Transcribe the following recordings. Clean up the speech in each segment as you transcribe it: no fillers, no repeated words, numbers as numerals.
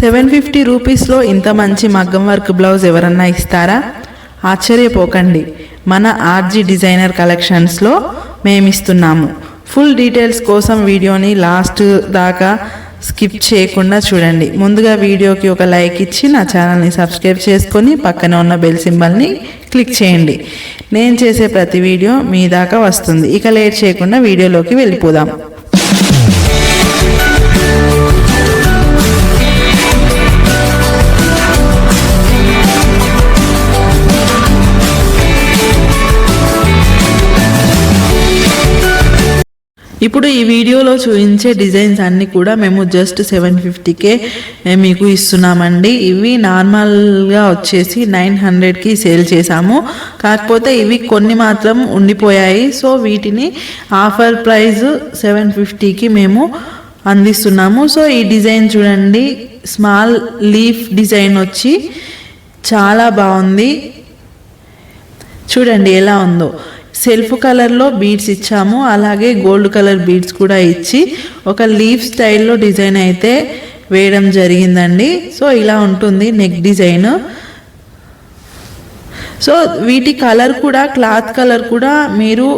750 రూపీస్లో ఇంత మంచి మగ్గం వర్క్ బ్లౌజ్ ఎవరన్నా ఇస్తారా? ఆశ్చర్యపోకండి, మన ఆర్జీ డిజైనర్ కలెక్షన్స్లో మేమిస్తున్నాము. ఫుల్ డీటెయిల్స్ కోసం వీడియోని లాస్ట్ దాకా స్కిప్ చేయకుండా చూడండి. ముందుగా వీడియోకి ఒక లైక్ ఇచ్చి నా ఛానల్ని సబ్స్క్రైబ్ చేసుకొని పక్కన ఉన్న బెల్ సింబల్ని క్లిక్ చేయండి. నేను చేసే ప్రతి వీడియో మీ దాకా వస్తుంది. ఇక లేట్ చేయకుండా వీడియోలోకి వెళ్ళిపోదాం. ఇప్పుడు ఈ వీడియోలో చూపించే డిజైన్స్ అన్నీ కూడా మేము జస్ట్ 750కే మీకు ఇస్తున్నామండి. ఇవి నార్మల్గా వచ్చేసి 900కి సేల్ చేసాము. కాకపోతే ఇవి కొన్ని మాత్రం ఉండిపోయాయి. సో వీటిని ఆఫర్ ప్రైస్ 750కి మేము అందిస్తున్నాము. సో ఈ డిజైన్ చూడండి, స్మాల్ లీఫ్ డిజైన్ వచ్చి చాలా బాగుంది. చూడండి ఎలా ఉందో. సెల్ఫ్ కలర్లో బీడ్స్ ఇచ్చాము, అలాగే గోల్డ్ కలర్ బీడ్స్ కూడా ఇచ్చి ఒక లీఫ్ స్టైల్లో డిజైన్ అయితే వేయడం జరిగిందండి. సో ఇలా ఉంటుంది నెక్ డిజైన్. సో వీటి కలర్ కూడా, క్లాత్ కలర్ కూడా మీరు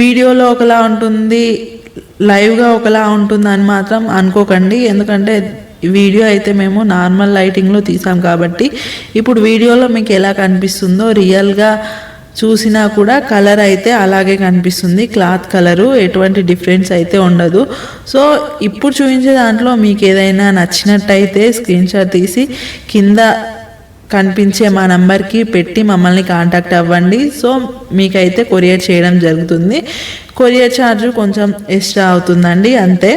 వీడియోలో ఒకలా ఉంటుంది, లైవ్గా ఒకలా ఉంటుంది అని మాత్రం అనుకోకండి. ఎందుకంటే వీడియో అయితే మేము నార్మల్ లైటింగ్లో తీసాం కాబట్టి ఇప్పుడు వీడియోలో మీకు ఎలా కనిపిస్తుందో రియల్గా చూసినా కూడా కలర్ అయితే అలాగే కనిపిస్తుంది. క్లాత్ కలరు ఎటువంటి డిఫరెన్స్ అయితే ఉండదు. సో ఇప్పుడు చూపించే దాంట్లో మీకు ఏదైనా నచ్చినట్టయితే స్క్రీన్ షాట్ తీసి కింద కనిపించే మా నంబర్కి పెట్టి మమ్మల్ని కాంటాక్ట్ అవ్వండి. సో మీకైతే కొరియర్ చేయడం జరుగుతుంది. కొరియర్ ఛార్జ్ కొంచెం ఎక్స్ట్రా అవుతుందండి, అంతే.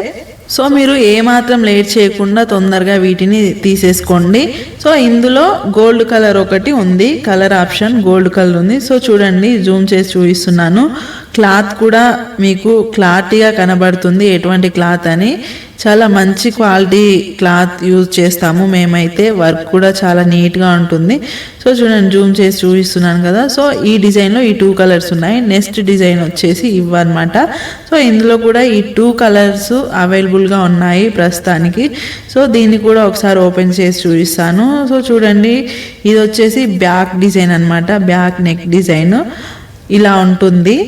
సో మీరు ఏమాత్రం లేట్ చేయకుండా తొందరగా వీటిని తీసేసుకోండి. సో ఇందులో గోల్డ్ కలర్ ఒకటి ఉంది, కలర్ ఆప్షన్ గోల్డ్ కలర్ ఉంది. సో చూడండి, జూమ్ చేసి చూపిస్తున్నాను. క్లాత్ కూడా మీకు క్లారిటీగా కనబడుతుంది ఎటువంటి క్లాత్ అని. చాలా మంచి క్వాలిటీ క్లాత్ యూజ్ చేస్తాము మేమైతే. వర్క్ కూడా చాలా నీట్గా ఉంటుంది. సో చూడండి, జూమ్ చేసి చూపిస్తున్నాను కదా. సో ఈ డిజైన్లో ఈ 2 కలర్స్ ఉన్నాయి. నెక్స్ట్ డిజైన్ వచ్చేసి ఇవన్నమాట. సో ఇందులో కూడా ఈ 2 కలర్స్ అవైలబుల్గా ఉన్నాయి ప్రస్తుతానికి. సో దీన్ని కూడా ఒకసారి ఓపెన్ చేసి చూపిస్తాను. సో చూడండి, ఇది వచ్చేసి బ్యాక్ డిజైన్ అనమాట. బ్యాక్ నెక్ డిజైన్ ఇలా ఉంటుంది.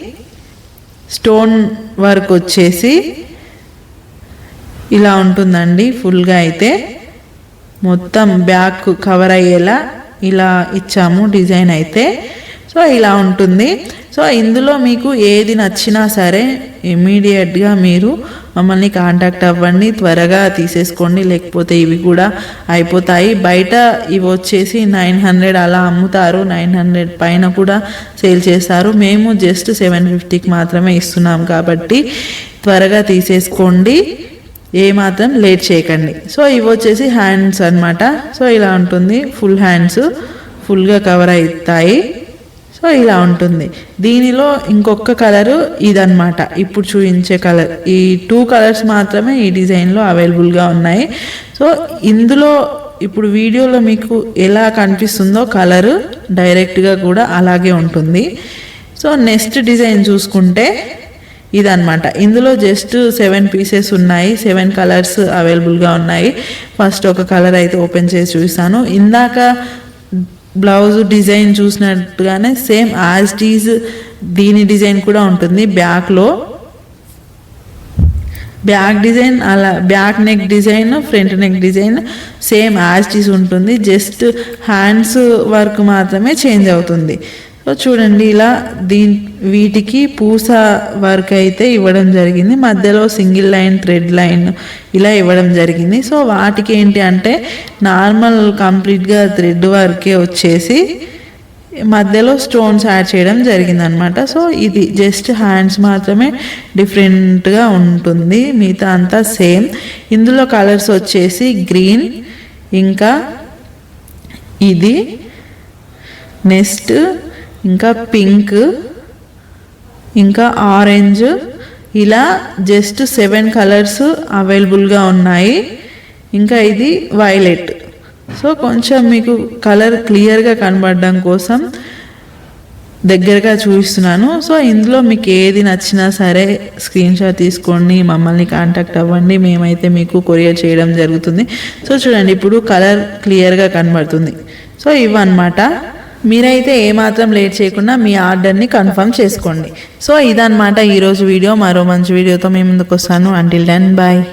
స్టోన్ వర్క్ వచ్చేసి ఇలా ఉంటుందండి. ఫుల్గా అయితే మొత్తం బ్యాక్ కవర్ అయ్యేలా ఇలా ఇచ్చాము డిజైన్ అయితే. సో ఇలా ఉంటుంది. సో ఇందులో మీకు ఏది నచ్చినా సరే ఇమీడియట్గా మీరు మమ్మల్ని కాంటాక్ట్ అవ్వండి, త్వరగా తీసేసుకోండి, లేకపోతే ఇవి కూడా అయిపోతాయి. బయట ఇవి వచ్చేసి 900 అలా అమ్ముతారు, 900 పైన కూడా సేల్ చేస్తారు. మేము జస్ట్ 750కి మాత్రమే ఇస్తున్నాం కాబట్టి త్వరగా తీసేసుకోండి, ఏమాత్రం లేట్ చేయకండి. సో ఇవి వచ్చేసి హ్యాండ్స్ అనమాట. సో ఇలా ఉంటుంది, ఫుల్ హ్యాండ్స్ ఫుల్గా కవర్ అవుతాయి. సో ఇలా ఉంటుంది. దీనిలో ఇంకొక కలరు ఇదన్నమాట, ఇప్పుడు చూపించే కలర్. ఈ 2 కలర్స్ మాత్రమే ఈ డిజైన్లో అవైలబుల్గా ఉన్నాయి. సో ఇందులో ఇప్పుడు వీడియోలో మీకు ఎలా కనిపిస్తుందో కలరు డైరెక్ట్గా కూడా అలాగే ఉంటుంది. సో నెక్స్ట్ డిజైన్ చూసుకుంటే ఇదన్నమాట. ఇందులో జస్ట్ 7 పీసెస్ ఉన్నాయి, 7 కలర్స్ అవైలబుల్గా ఉన్నాయి. ఫస్ట్ ఒక కలర్ అయితే ఓపెన్ చేసి చూపిస్తాను. ఇందాక బ్లౌజ్ డిజైన్ చూసినట్టుగానే సేమ్ యాజ్ ఇట్ ఈజ్ దీని డిజైన్ కూడా ఉంటుంది. బ్యాక్లో బ్యాక్ డిజైన్, అలా back neck design, front neck design same as it is ఉంటుంది. జస్ట్ హ్యాండ్స్ వర్క్ మాత్రమే చేంజ్ అవుతుంది. సో చూడండి, ఇలా వీటికి పూస వర్క్ అయితే ఇవ్వడం జరిగింది. మధ్యలో సింగిల్ లైన్, థ్రెడ్ లైన్ ఇలా ఇవ్వడం జరిగింది. సో వాటికి ఏంటి అంటే నార్మల్ కంప్లీట్గా థ్రెడ్ వర్కే వచ్చేసి మధ్యలో స్టోన్స్ యాడ్ చేయడం జరిగింది అనమాట. సో ఇది జస్ట్ హ్యాండ్స్ మాత్రమే డిఫరెంట్గా ఉంటుంది, మిగతా అంతా సేమ్. ఇందులో కలర్స్ వచ్చేసి గ్రీన్, ఇంకా ఇది, నెక్స్ట్ ఇంకా పింక్, ఇంకా ఆరెంజ్, ఇలా జస్ట్ 7 కలర్స్ అవైలబుల్గా ఉన్నాయి. ఇంకా ఇది వైలెట్. సో కొంచెం మీకు కలర్ క్లియర్గా కనబడడం కోసం దగ్గరగా చూపిస్తున్నాను. సో ఇందులో మీకు ఏది నచ్చినా సరే స్క్రీన్ షాట్ తీసుకోండి, మమ్మల్ని కాంటాక్ట్ అవ్వండి, మేమైతే మీకు కొరియర్ చేయడం జరుగుతుంది. సో చూడండి ఇప్పుడు కలర్ క్లియర్గా కనబడుతుంది. సో ఇవన్నమాట. మీరైతే ఏమాత్రం లేట్ చేయకుండా మీ ఆర్డర్ని కన్ఫర్మ్ చేసుకోండి. సో ఇదన్నమాట ఈరోజు వీడియో. మరో మంచి వీడియోతో మీ ముందుకు వస్తాను. Until then bye.